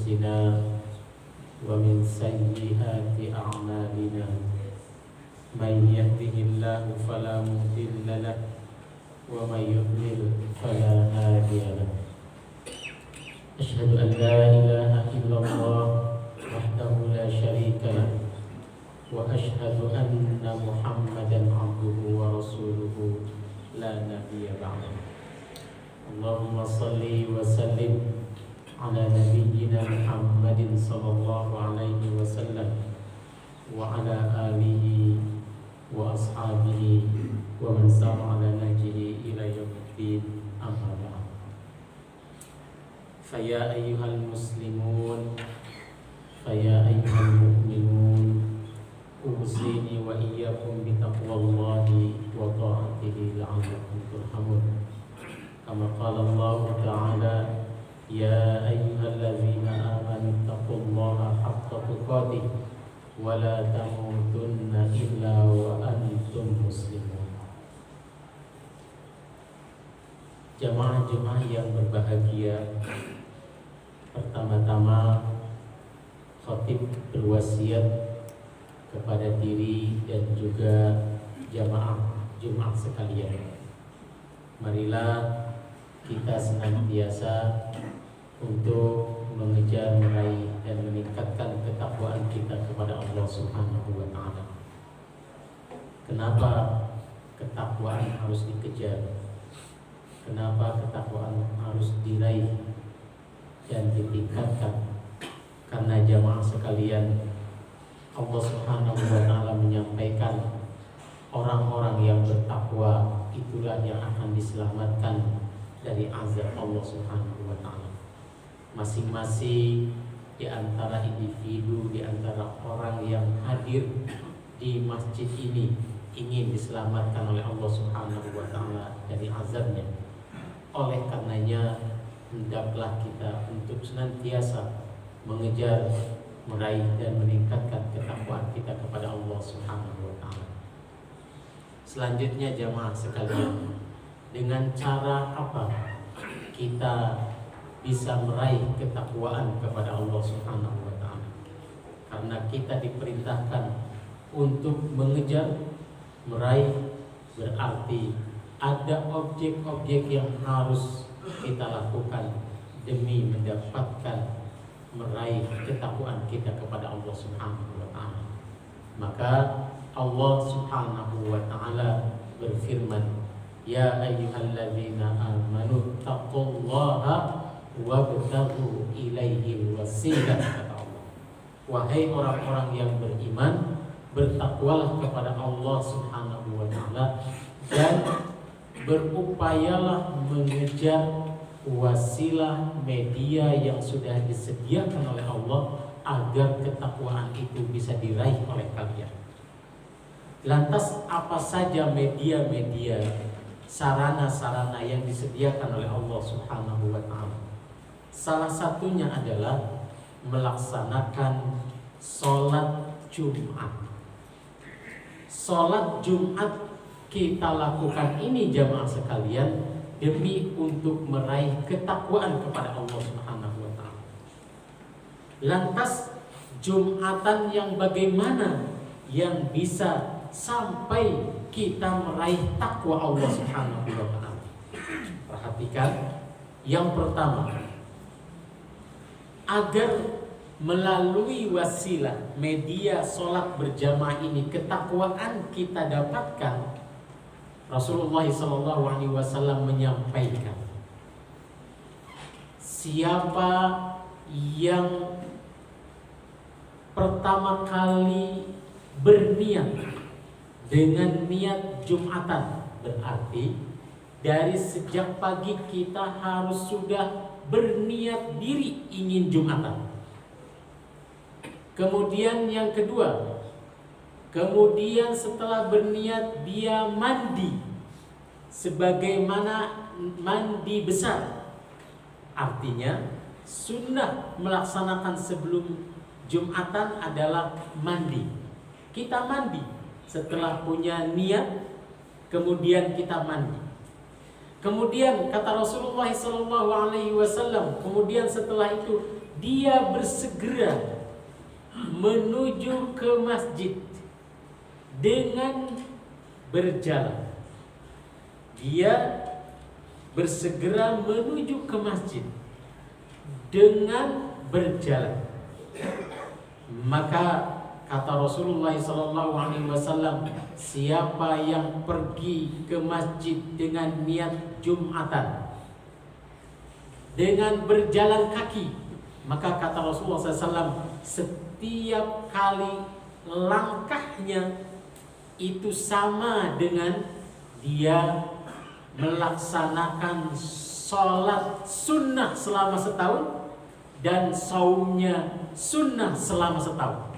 أنفسنا ومن سيئات أعمالنا من يهده الله فلا مضل له ومن يضلل فلا هادي له أشهد أن لا إله إلا الله وحده لا شريك له وأشهد أن محمدا عبده ورسوله لا نبي بعده اللهم صل وسلم على نبينا محمد صلى الله عليه وسلم وعلى آله وأصحابه ومن سار على نهجه إلى يوم الدين أما بعد فيا أيها المسلمون فيا أيها المؤمنون أوصيني وإياكم بتقوى الله وطاعته لعلكم ترحمون كما قال الله تعالى يا أيها الذين آمنوا اتقوا الله حق تقاته ولا تموتن إلا وأنتم مسلمون. Jamaah-jamaah yang berbahagia, pertama-tama khatib berwasiat kepada diri dan juga jamaah Jumat sekalian. Marilah kita senantiasa untuk mengejar, meraih dan meningkatkan ketakwaan kita kepada Allah Subhanahu wa taala. Kenapa ketakwaan harus dikejar? Kenapa ketakwaan harus diraih dan ditingkatkan? Karena jamaah sekalian, Allah Subhanahu wa taala menyampaikan orang-orang yang bertakwa itulah yang akan diselamatkan dari azab Allah Subhanahu wa taala. Masing-masing di antara individu, di antara orang yang hadir di masjid ini ingin diselamatkan oleh Allah Subhanahu wa taala dari azabnya. Oleh karenanya hendaklah kita untuk senantiasa mengejar, meraih dan meningkatkan ketakwaan kita kepada Allah Subhanahu wa taala. Selanjutnya jamaah sekalian, dengan cara apa kita bisa meraih ketakwaan kepada Allah Subhanahu wa taala? Karena kita diperintahkan untuk mengejar, meraih, berarti ada objek-objek yang harus kita lakukan demi mendapatkan meraih ketakwaan kita kepada Allah Subhanahu wa taala. Maka Allah Subhanahu wa taala berfirman, ya ayyuhalladzina amanu taqullaha wabtaghu ilaihi wasilah, kata Allah. Wahai orang-orang yang beriman, bertakwalah kepada Allah Subhanahu wa taala dan berupayalah mengejar wasilah media yang sudah disediakan oleh Allah agar ketakwaan itu bisa diraih oleh kalian. Lantas apa saja media-media, sarana-sarana yang disediakan oleh Allah Subhanahu wa taala? Salah satunya adalah melaksanakan sholat Jumat. Sholat Jumat kita lakukan ini jamaah sekalian demi untuk meraih ketakwaan kepada Allah Subhanahu wa taala. Lantas Jumatan yang bagaimana yang bisa sampai kita meraih takwa Allah Subhanahu wa taala? Perhatikan, yang pertama, agar melalui wasilah media sholat berjamaah ini ketakwaan kita dapatkan, Rasulullah SAW menyampaikan, siapa yang pertama kali berniat dengan niat Jumatan, berarti dari sejak pagi kita harus sudah berniat diri ingin Jumatan. Kemudian yang kedua, kemudian setelah berniat dia mandi sebagaimana mandi besar. Artinya sunnah melaksanakan sebelum Jumatan adalah mandi. Kita mandi setelah punya niat, kemudian kita mandi. Kemudian kata Rasulullah SAW, kemudian setelah itu dia bersegera menuju ke masjid dengan berjalan. Dia bersegera menuju ke masjid dengan berjalan. Maka kata Rasulullah SAW, siapa yang pergi ke masjid dengan niat Jumatan dengan berjalan kaki, maka kata Rasulullah SAW, setiap kali langkahnya itu sama dengan dia melaksanakan sholat sunnah selama setahun dan saumnya sunnah selama setahun.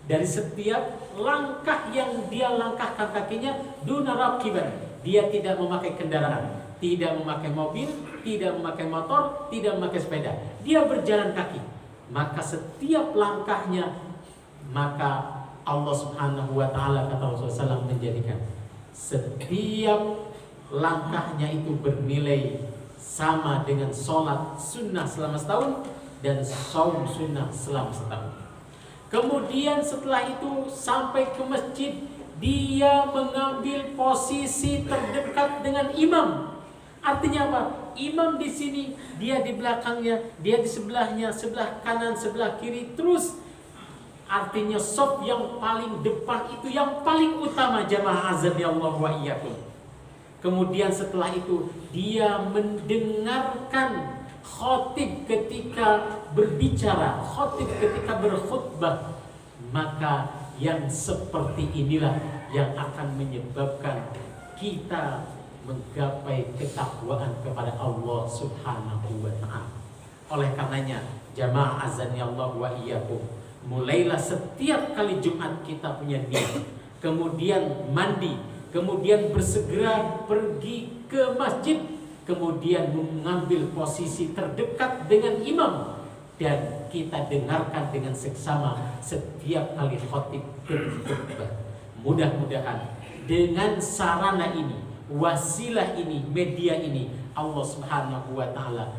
Dari setiap langkah yang dia langkahkan kakinya, duna raqiban, dia tidak memakai kendaraan, tidak memakai mobil, tidak memakai motor, tidak memakai sepeda, dia berjalan kaki. Maka setiap langkahnya, maka Allah Subhanahu wa Ta'ala, kata Rasulullah SAW, menjadikan setiap langkahnya itu bernilai sama dengan sholat sunnah selama setahun dan saum sunnah selama setahun. Kemudian setelah itu sampai ke masjid, dia mengambil posisi terdekat dengan imam. Artinya apa? Imam di sini, dia di belakangnya, dia di sebelahnya, sebelah kanan, sebelah kiri, terus artinya saf yang paling depan itu yang paling utama. Jamaah azan ya Allah wa iyyakum. Kemudian setelah itu dia mendengarkan khatib ketika berbicara, khatib ketika berkhutbah. Maka yang seperti inilah yang akan menyebabkan kita menggapai ketakwaan kepada Allah Subhanahu wa Ta'ala. Oleh karenanya, jamaah azan ya Allah wa iyyakum, mulailah setiap kali Jumat kita punya niat, kemudian mandi, kemudian bersegera pergi ke masjid, kemudian mengambil posisi terdekat dengan imam, dan kita dengarkan dengan seksama setiap kali khatib berkhutbah. Mudah-mudahan dengan sarana ini, wasilah ini, media ini, Allah Subhanahu wa Ta'ala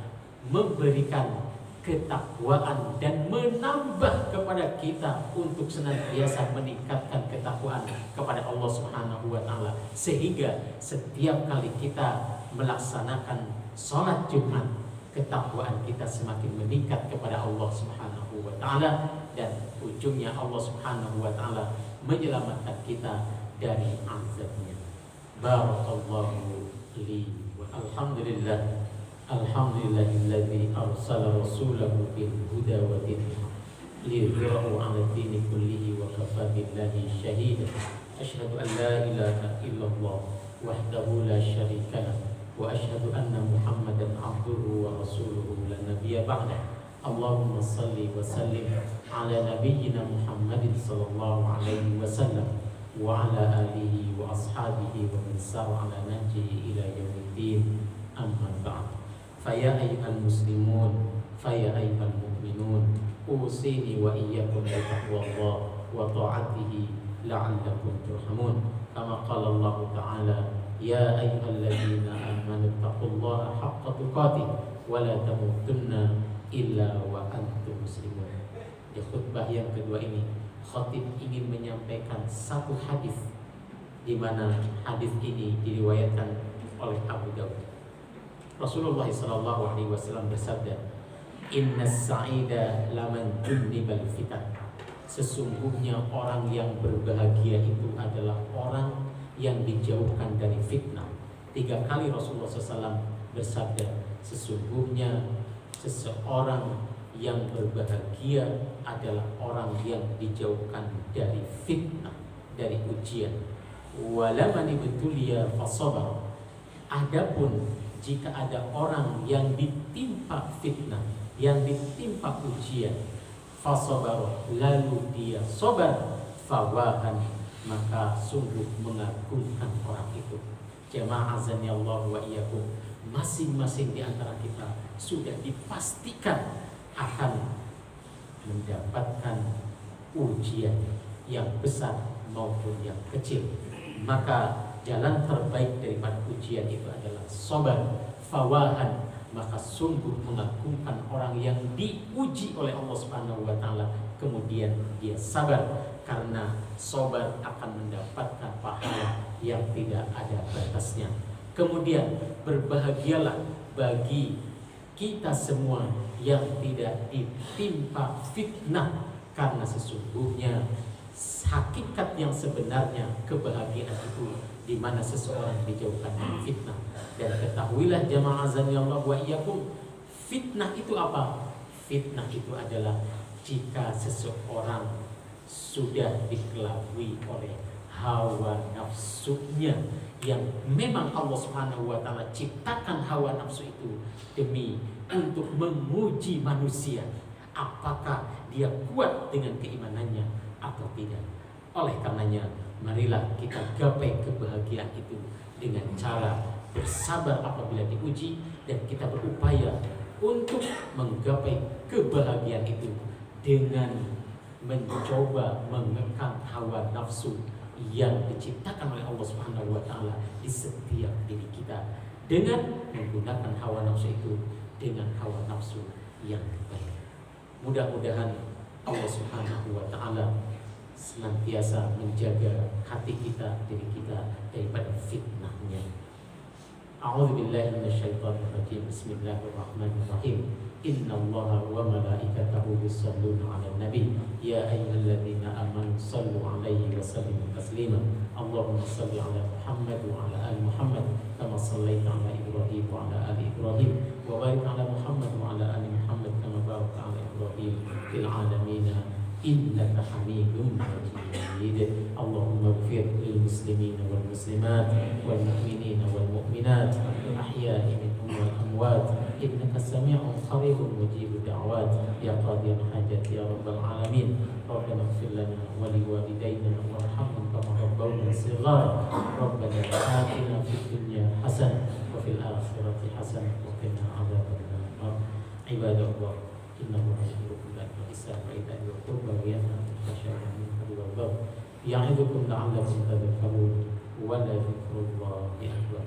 memberikan ketakwaan dan menambah kepada kita untuk senantiasa meningkatkan ketakwaan kepada Allah Subhanahu wa Ta'ala, sehingga setiap kali kita melaksanakan sholat Jumat, ketakwaan kita semakin meningkat kepada Allah Subhanahu wa Ta'ala, dan ujungnya Allah Subhanahu wa Ta'ala menyelamatkan kita dari azabnya. Barakallahu li wa alhamdulillah. Alhamdulillahilladzi arsala rasulahu bil huda wa dinil haq liyudhhirahu 'ala dini kullihi wa kafaa billahi shahida. Asyhadu an la ilaha illallah wahdahu la syarika lahu wa asyhadu anna Muhammadan 'abduhu wa rasuluhu la nabiyya ba'dah. Allahumma shalli wa sallim 'ala nabiyyina Muhammadin sallallahu alaihi wasallam wa 'ala alihi wa ashabihi wa man sara 'ala nahjihi ila yaumiddin. Amma ba'd. Faya ayyuhal muslimun, faya ayyuhal mu'minun, usini wa iyyakum bi taqwallah wa ta'atihi la'allakum turhamun. Kama qala Allah Ta'ala, ya ayyuhalladzina amanu taqullaha haqqa tuqatih wa la tamutunna illa wa antum muslimun. Di khutbah yang kedua ini, khatib ingin menyampaikan satu hadis, di mana hadis ini diriwayatkan oleh Abu Dawud. Rasulullah SAW bersabda, Inna sa'ida laman junnibal fitan. Sesungguhnya orang yang berbahagia itu adalah orang yang dijauhkan dari fitnah. 3 kali Rasulullah SAW bersabda, sesungguhnya seseorang yang berbahagia adalah orang yang dijauhkan dari fitnah, dari ujian. Walaman ibtuliya fasabar. Adapun jika ada orang yang ditimpa fitnah, yang ditimpa ujian, fasabar, lalu dia sabar, fawahan, maka sungguh mengagumkan orang itu. Jamaah azan ya Allah wa iyyakum, masing-masing di antara kita sudah dipastikan akan mendapatkan ujian yang besar maupun yang kecil. Maka jalan terbaik daripada ujian itu adalah sabar. Fawahan, maka sungguh mengagumkan orang yang diuji oleh Allah Subhanahu wa taala kemudian dia sabar, karena sabar akan mendapatkan pahala yang tidak ada batasnya. Kemudian berbahagialah bagi kita semua yang tidak ditimpa fitnah, karena sesungguhnya hakikat yang sebenarnya kebahagiaan itu di mana seseorang dijauhkan dari fitnah. Dan ketahuilah jamaah azanillahu wa iyyakum, fitnah itu apa? Fitnah itu adalah jika seseorang sudah dikelabui oleh hawa nafsunya, yang memang Allah Subhanahu wa taala ciptakan hawa nafsu itu demi untuk menguji manusia apakah dia kuat dengan keimanannya atau tidak. Oleh karenanya marilah kita gapai kebahagiaan itu dengan cara bersabar apabila diuji, dan kita berupaya untuk menggapai kebahagiaan itu dengan mencoba mengekang hawa nafsu yang diciptakan oleh Allah Subhanahu wa taala di setiap diri kita, dengan menggunakan hawa nafsu itu dengan hawa nafsu yang baik. Mudah-mudahan Allah Subhanahu wa taala senantiasa menjaga hati kita, diri kita daripada fitnahnya. A'udzubillahi minasyaitonir rajim. Bismillahirrahmanirrahim. Innallaha wa malaikatahu yusholluna 'alan nabi ya ayyuhalladzina amanu shallu 'alaihi wa sallimu taslima. Allahumma shalli 'ala Muhammad wa 'ala ali Muhammad kama shallaita 'ala Ibrahim wa 'ala ali Ibrahim wa barik 'ala Muhammad wa 'ala ali Muhammad kama barakta 'ala Ibrahim fil 'alamin innaka Hamidum Majid. Allahumma ighfir lil muslimina wal muslimat wal mu'minina wal mu'minat ahya'i minhum wal amwat innaka sami'un qaribun mujibud da'wat ya qadiyal hajat ya rabbal alamin. Rabbana ighfir lana wa liwalidayna warhamhum kama rabbawna shighara. Rabbana atina fid dunya hasanah wa fil akhirati hasanah wa qina adzabannar. Ibadallah, innahu yuhibbul ihsana wa ita'a dzil qurba wa yanha 'anil fahsya'i wal munkari wal baghi ya'idukum la'allakum tadhakkarun wa la dzikrullahi akbar.